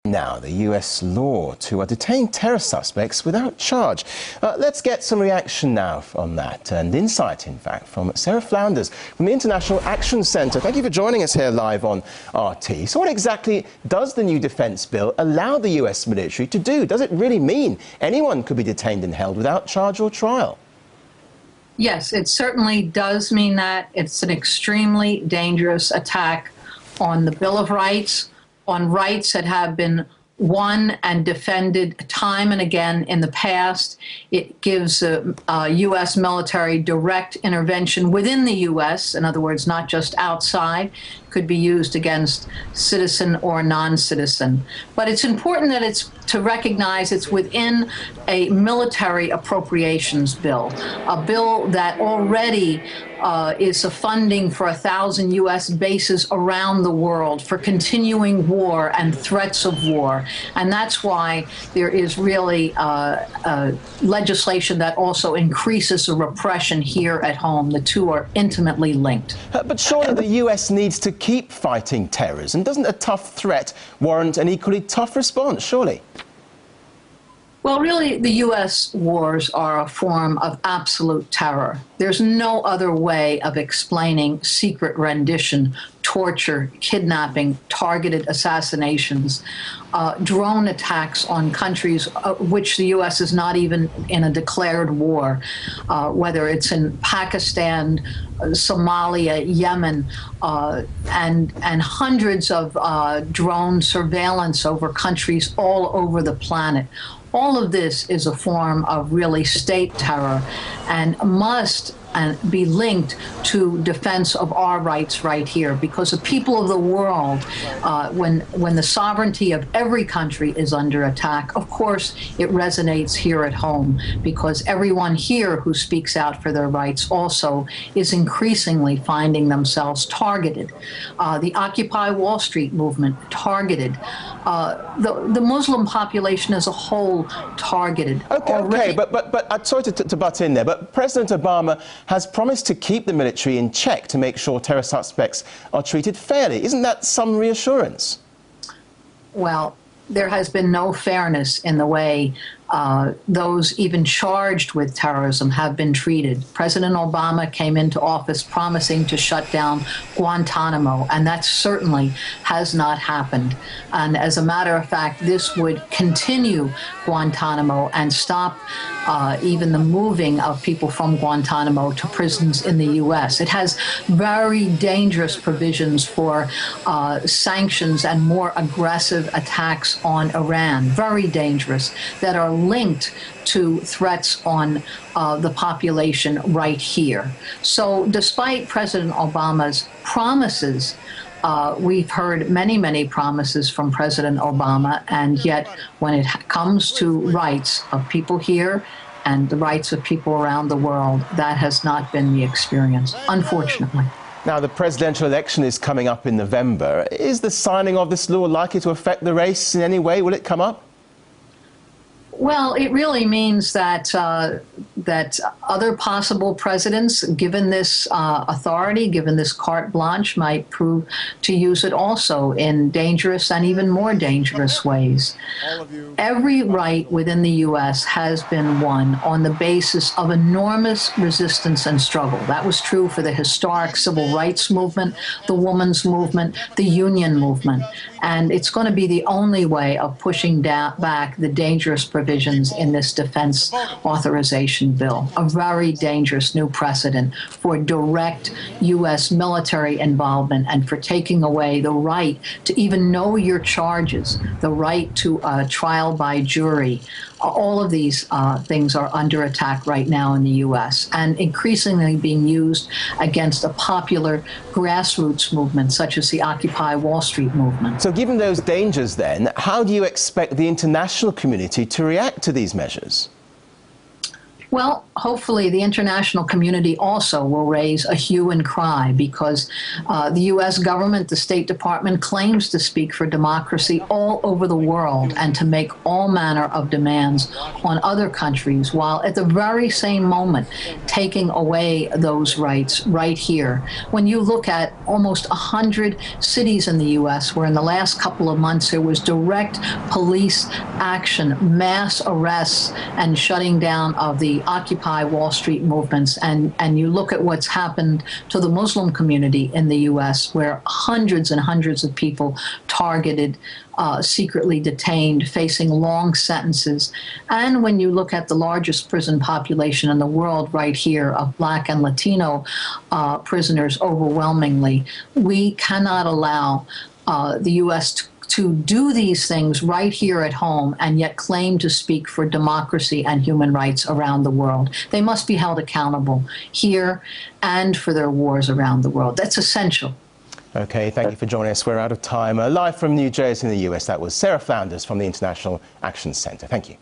Now, the US law to detain terror suspects without charge. Let's get some reaction now on that, and insight, in fact, from Sarah Flounders from the International Action Centre. Thank you for joining us here live on RT. So what exactly does the new defence bill allow the US military to do? Does it really mean anyone could be detained and held without charge or trial? Yes, it certainly does mean that. It's an extremely dangerous attack on the Bill of Rights, on rights that have been won and defended time and again in the past. It gives the U.S. military direct intervention within the U.S., in other words, not just outside, could be used against citizen or non-citizen. But it's important that it's to recognize it's within a military appropriations bill, a bill that already is a funding for 1,000 U.S. bases around the world for continuing war and threats of war. And that's why there is really legislation that also increases the repression here at home. The two are intimately linked. But surely the U.S. needs to keep fighting terrorism. Doesn't a tough threat warrant an equally tough response, surely? Well, really, the U.S. wars are a form of absolute terror. There's no other way of explaining secret rendition, torture, kidnapping, targeted assassinations, drone attacks on countries which the U.S. is not even in a declared war, whether it's in Pakistan, Somalia, Yemen, and hundreds of drone surveillance over countries all over the planet. All of this is a form of really state terror and must be linked to defense of our rights right here, because the people of the world, when the sovereignty of every country is under attack, of course it resonates here at home, because everyone here who speaks out for their rights also is increasingly finding themselves targeted. The Occupy Wall Street movement targeted. The Muslim population as a whole targeted. Okay, but I'm sorry to butt in there, but President Obama has promised to keep the military in check to make sure terror suspects are treated fairly. Isn't that some reassurance? Well, there has been no fairness in the way those even charged with terrorism have been treated. President Obama came into office promising to shut down Guantanamo, and that certainly has not happened. And as a matter of fact, this would continue Guantanamo and stop even the moving of people from Guantanamo to prisons in the U.S. It has very dangerous provisions for sanctions and more aggressive attacks on Iran, very dangerous, that are linked to threats on the population right here. So despite President Obama's promises, we've heard many, many promises from President Obama, and yet when it comes to rights of people here and the rights of people around the world, that has not been the experience, unfortunately. Now, the presidential election is coming up in November. Is the signing of this law likely to affect the race in any way? Will it come up? Well, it really means that that other possible presidents, given this authority, given this carte blanche, might prove to use it also in dangerous and even more dangerous ways. Every right within the U.S. has been won on the basis of enormous resistance and struggle. That was true for the historic civil rights movement, the women's movement, the union movement. And it's going to be the only way of pushing back the dangerous provisions in this defense authorization bill, a very dangerous new precedent for direct U.S. military involvement and for taking away the right to even know your charges, the right to trial by jury. All of these things are under attack right now in the U.S. and increasingly being used against a popular grassroots movement such as the Occupy Wall Street movement. So given those dangers then, how do you expect the international community to react to these measures? Well, hopefully the international community also will raise a hue and cry, because the U.S. government, the State Department, claims to speak for democracy all over the world and to make all manner of demands on other countries, while at the very same moment taking away those rights right here. When you look at almost 100 cities in the U.S. where in the last couple of months there was direct police action, mass arrests, and shutting down of the Occupy Wall Street movements, and you look at what's happened to the Muslim community in the U.S., where hundreds and hundreds of people targeted, secretly detained, facing long sentences. And when you look at the largest prison population in the world right here of Black and Latino prisoners overwhelmingly, we cannot allow the U.S. to do these things right here at home and yet claim to speak for democracy and human rights around the world. They must be held accountable here and for their wars around the world. That's essential. Okay, thank you for joining us. We're out of time. Live from New Jersey in the US, that was Sarah Flounders from the International Action Center. Thank you.